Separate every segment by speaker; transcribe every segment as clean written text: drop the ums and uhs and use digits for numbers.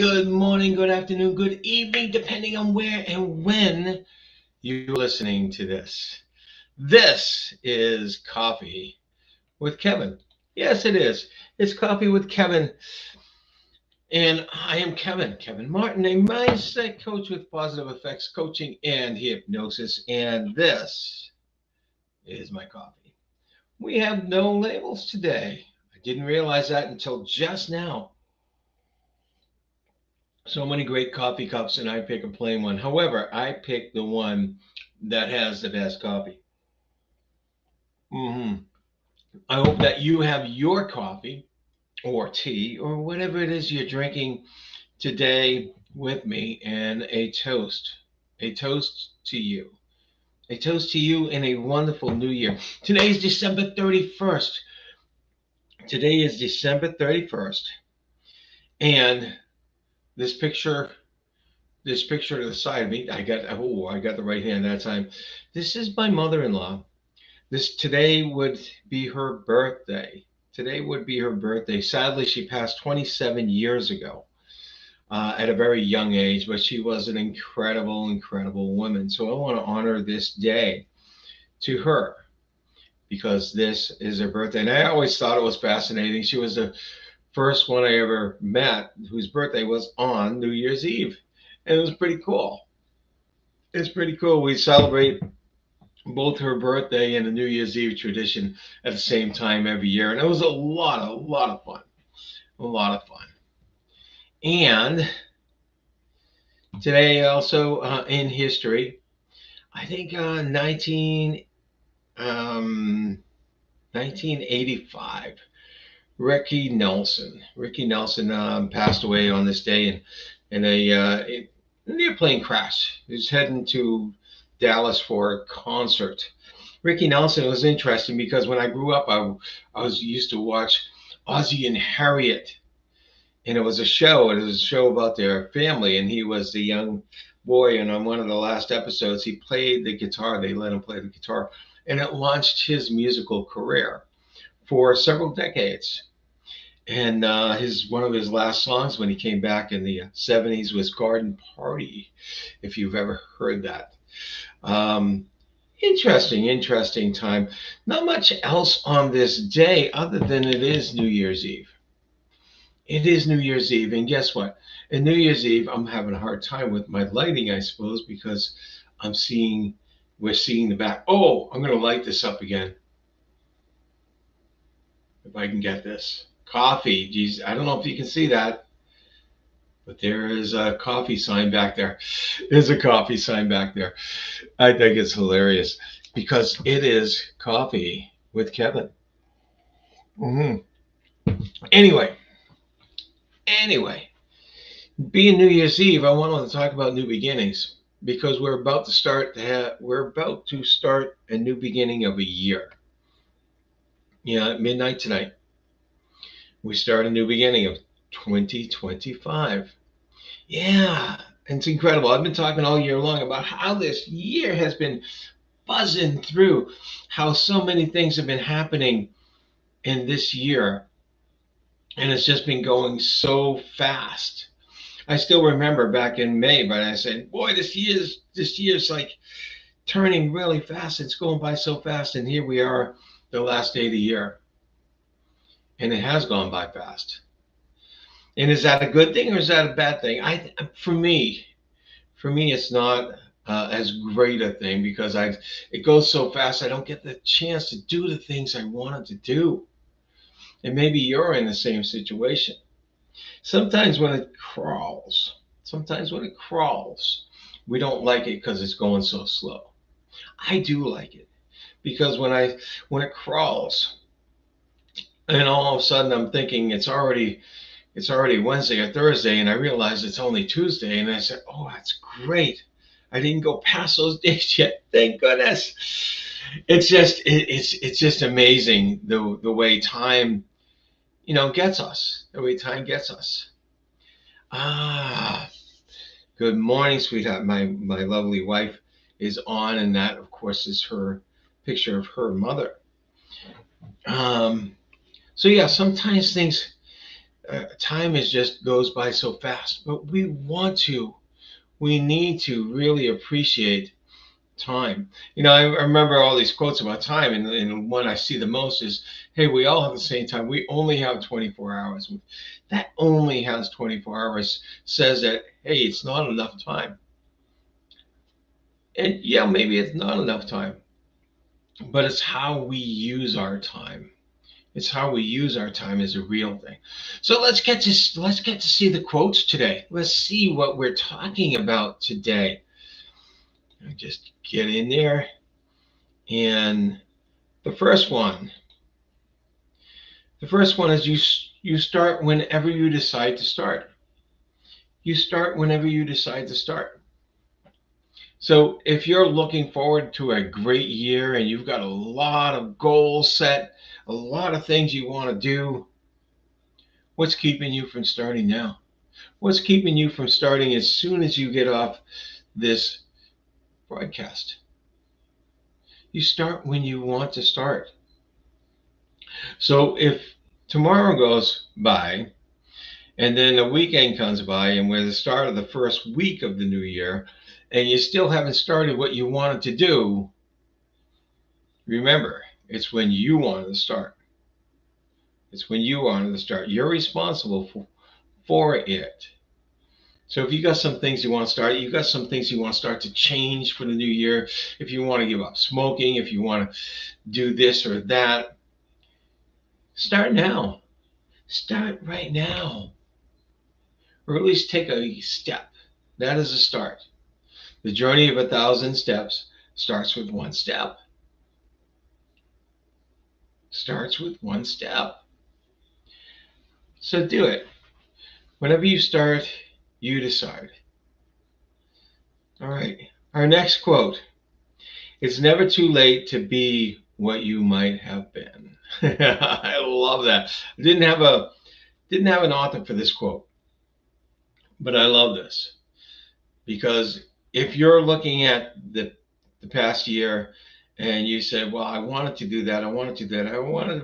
Speaker 1: Good morning, good afternoon, good evening, depending on where and when you're listening to this. This is Coffee with Kevin. Yes, it is. It's Coffee with Kevin. And I am Kevin Martin, a mindset coach with positive effects coaching and hypnosis. And this is my coffee. We have no labels today. I didn't realize that until just now. So many great coffee cups, and I pick a plain one. However, I pick the one that has the best coffee. hmm I hope that you have your coffee or tea or whatever it is you're drinking today with me, and a toast to you, a toast to you in a wonderful new year. Today is December 31st. Today is December 31st, and this picture this picture to the side of me. I got the right hand that time. This is my mother-in-law. This today would be her birthday. Today would be her birthday. Sadly, she passed 27 years ago at a very young age, but she was an incredible woman. So I want to honor this day to her because this is her birthday. And I always thought it was fascinating. She was the first one I ever met whose birthday was on New Year's Eve. And it was pretty cool. It's pretty cool. We celebrate both her birthday and the New Year's Eve tradition at the same time every year. And it was a lot of fun. A lot of fun. And today also in history, I think 1985, Ricky Nelson passed away on this day in an airplane crash. He was heading to Dallas for a concert. Ricky Nelson was interesting because when I grew up, I was used to watch Ozzie and Harriet, and it was a show. It was a show about their family, and he was the young boy. And on one of the last episodes, he played the guitar. They let him play the guitar, and it launched his musical career for several decades. And his one of his last songs when he came back in the '70s was "Garden Party," if you've ever heard that. Um, interesting time. Not much else on this day other than it is New Year's Eve. It is New Year's Eve, and guess what? In New Year's Eve, I'm having a hard time with my lighting, I suppose, because I'm seeing we're seeing the back. Oh, I'm going to light this up again if I can get this. Coffee. Geez, I don't know if you can see that, but there is a coffee sign back there. There's a coffee sign back there. I think it's hilarious because it is Coffee with Kevin. hmm Anyway, anyway, being New Year's Eve, I want to talk about new beginnings because we're about to start a new beginning of a year. Yeah, at midnight tonight, we start a new beginning of 2025. Yeah, it's incredible. I've been talking all year long about how this year has been buzzing through, how so many things have been happening in this year, and it's just been going so fast. I still remember back in May, but I said, "Boy, this year's like turning really fast. It's going by so fast." And here we are, the last day of the year, and it has gone by fast. And is that a good thing or is that a bad thing? For me, it's not as great a thing because it goes so fast. I don't get the chance to do the things I wanted to do. And maybe you're in the same situation. Sometimes when it crawls, we don't like it because it's going so slow. I do like it because when it crawls, and all of a sudden I'm thinking it's already Wednesday or Thursday, and I realize it's only Tuesday, and I said, "Oh, that's great! I didn't go past those days yet. Thank goodness." It's just amazing the way time gets us. The way time gets us. Ah, good morning, sweetheart. My lovely wife is on, and that of course is her picture of her mother. Um, so yeah, sometimes things Time is just goes by so fast, but we need to really appreciate time. I remember all these quotes about time, and one I see the most is, "Hey, we all have the same time. We only have 24 hours." That only has 24 hours says that, hey, it's not enough time. And yeah, maybe it's not enough time, but it's how we use our time. It's how we use our time is a real thing. So let's get to see the quotes today. Let's see what we're talking about today. I just get in there, and the first one, the first one is you start whenever you decide to start. You start whenever you decide to start. So if you're looking forward to a great year and you've got a lot of goals set, a lot of things you want to do, what's keeping you from starting now? What's keeping you from starting as soon as you get off this broadcast? You start when you want to start. So if tomorrow goes by and then the weekend comes by and we're the start of the first week of the new year and you still haven't started what you wanted to do, remember, it's when you wanted to start. It's when you wanted to start. You're responsible for it. So if you got some things you want to start, you got some things you want to start to change for the new year. If you want to give up smoking, if you want to do this or that, start now. Start right now. Or at least take a step. That is a start. The journey of 1,000 steps starts with one step. Starts with one step. So do it. Whenever you start, you decide. All right. Our next quote: "It's never too late to be what you might have been." I love that. I didn't have an author for this quote, but I love this because if you're looking at the past year and you said, "Well, I wanted to do that. I wanted to do that. I wanted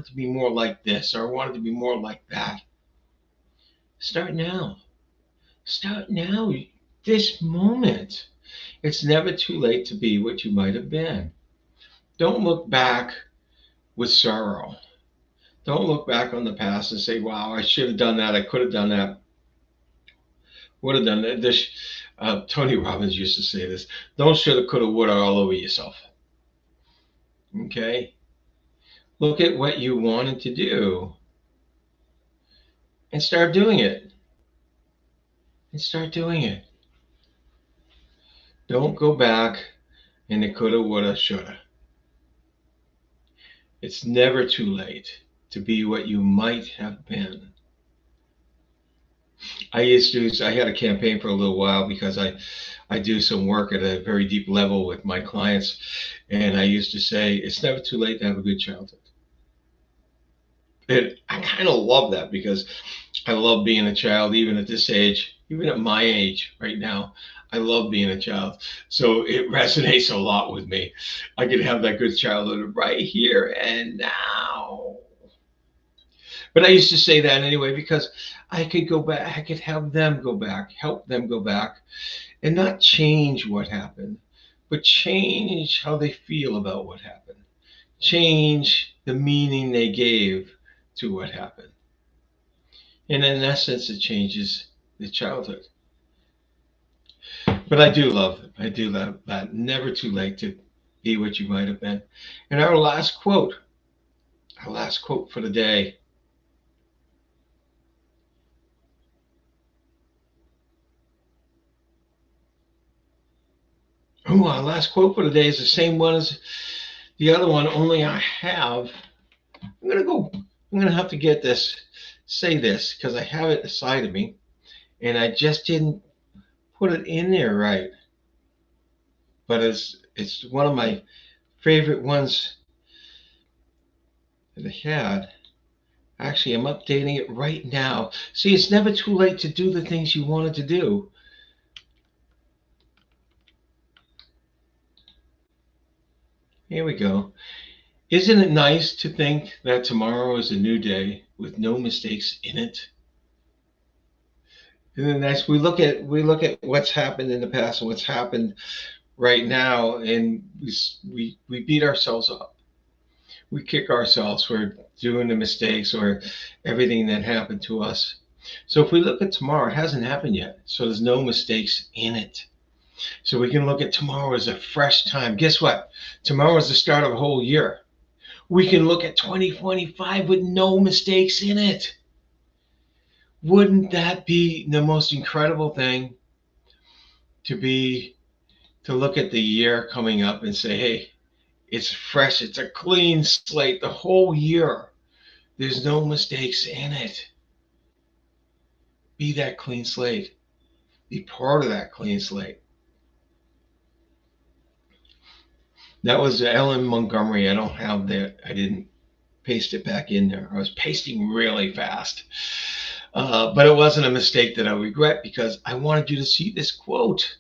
Speaker 1: to be more like this, or I wanted to be more like that." Start now. Start now. This moment. It's never too late to be what you might have been. Don't look back with sorrow. Don't look back on the past and say, "Wow, I should have done that. I could have done that. Would have done that." Tony Robbins used to say this: "Don't shoulda, coulda, woulda all over yourself." Okay? Look at what you wanted to do and start doing it. And start doing it. Don't go back and it coulda, woulda, shoulda. It's never too late to be what you might have been. I had a campaign for a little while because I do some work at a very deep level with my clients. And I used to say, it's never too late to have a good childhood. And I kind of love that because I love being a child, even at this age, even at my age right now. I love being a child. So it resonates a lot with me. I could have that good childhood right here and now. But I used to say that anyway because I could go back, I could have them go back, help them go back, and not change what happened, but change how they feel about what happened, change the meaning they gave to what happened. And in essence, it changes the childhood. But I do love that. Never too late to be what you might have been. And our last quote for the day. Oh, our last quote for the day is the same one as the other one, only I'm gonna go. I'm gonna have to get this, say this, because I have it beside of me, and I just didn't put it in there right. But it's one of my favorite ones that I had. Actually, I'm updating it right now. See, it's never too late to do the things you wanted to do. Here we go. Isn't it nice to think that tomorrow is a new day with no mistakes in it? Isn't it nice? We look at what's happened in the past and what's happened right now, and we beat ourselves up. We kick ourselves for doing the mistakes or everything that happened to us. So if we look at tomorrow, it hasn't happened yet. So there's no mistakes in it. So we can look at tomorrow as a fresh time. Guess what? Tomorrow is the start of a whole year. We can look at 2025 with no mistakes in it. Wouldn't that be the most incredible thing to be to look at the year coming up and say, hey, it's fresh, it's a clean slate the whole year. There's no mistakes in it. Be that clean slate. Be part of that clean slate. That was Ellen Montgomery. I don't have that. I didn't paste it back in there. I was pasting really fast. But it wasn't a mistake that I regret because I wanted you to see this quote.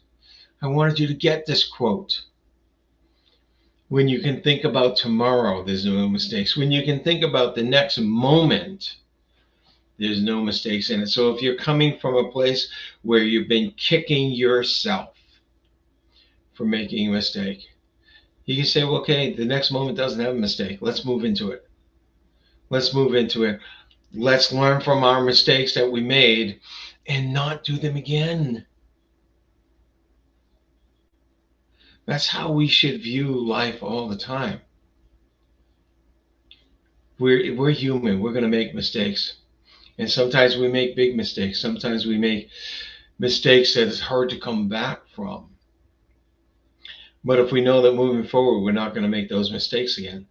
Speaker 1: I wanted you to get this quote. When you can think about tomorrow, there's no mistakes. When you can think about the next moment, there's no mistakes in it. So if you're coming from a place where you've been kicking yourself for making a mistake, you can say, well, okay, the next moment doesn't have a mistake. Let's move into it. Let's move into it. Let's learn from our mistakes that we made and not do them again. That's how we should view life all the time. We're human. We're going to make mistakes. And sometimes we make big mistakes. Sometimes we make mistakes that is hard to come back from. But if we know that moving forward, we're not going to make those mistakes again,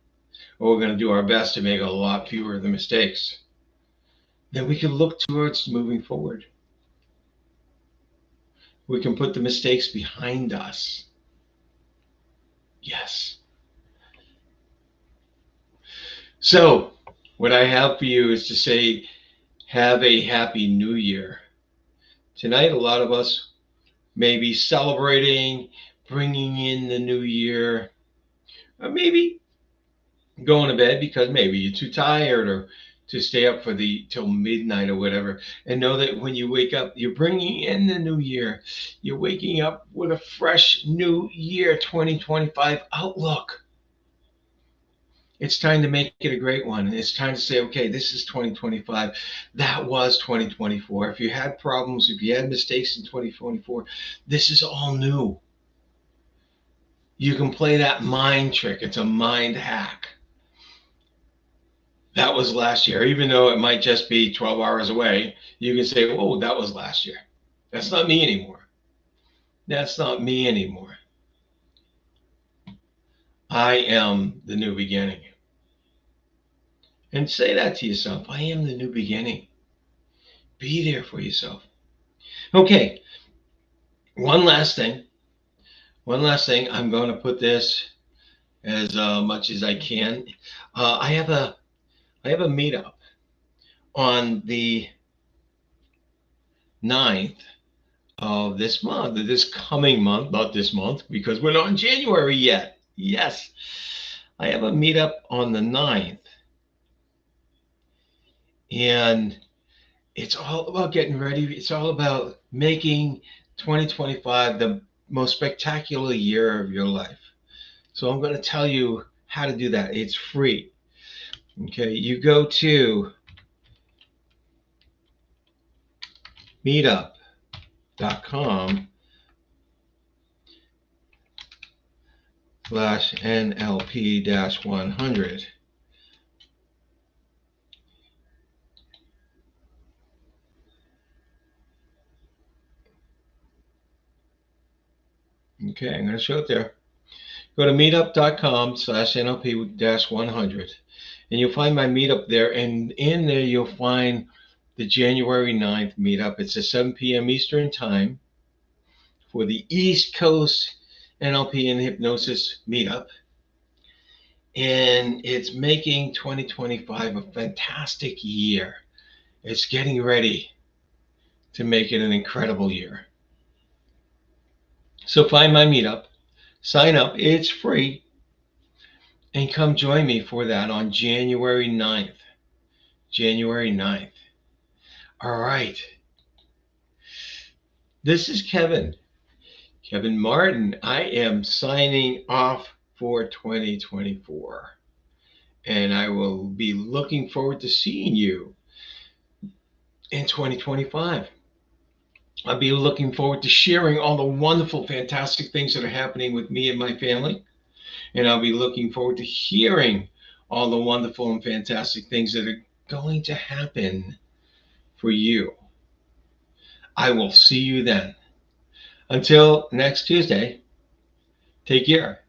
Speaker 1: or we're going to do our best to make a lot fewer of the mistakes, then we can look towards moving forward. We can put the mistakes behind us. Yes. So, what I have for you is to say, have a happy new year. Tonight, a lot of us may be celebrating, bringing in the new year, or maybe going to bed because maybe you're too tired or to stay up for the till midnight or whatever. And know that when you wake up, you're bringing in the new year. You're waking up with a fresh new year 2025 outlook. It's time to make it a great one. It's time to say, okay, this is 2025. That was 2024. If you had problems, if you had mistakes in 2024, this is all new. You can play that mind trick. It's a mind hack. That was last year. Even though it might just be 12 hours away, you can say, oh, that was last year. That's not me anymore. That's not me anymore. I am the new beginning. And say that to yourself. I am the new beginning. Be there for yourself. Okay, one last thing. One last thing. I'm going to put this as much as I can. I have a meetup on the 9th of this month, this coming month, not this month, because we're not in January yet. Yes, I have a meetup on the 9th, and it's all about getting ready. It's all about making 2025 the most spectacular year of your life. So I'm going to tell you how to do that. It's free. Okay, you go to meetup.com/NLP-100. Okay, I'm going to show it there. Go to meetup.com/NLP-100, and you'll find my meetup there. And in there, you'll find the January 9th meetup. It's at 7 p.m. Eastern Time for the East Coast NLP and Hypnosis meetup. And it's making 2025 a fantastic year. It's getting ready to make it an incredible year. So find my meetup, sign up, it's free, And come join me for that on January 9th. January 9th. All right. This is Kevin Martin. I am signing off for 2024. And I will be looking forward to seeing you in 2025. I'll be looking forward to sharing all the wonderful, fantastic things that are happening with me and my family. And I'll be looking forward to hearing all the wonderful and fantastic things that are going to happen for you. I will see you then. Until next Tuesday, take care.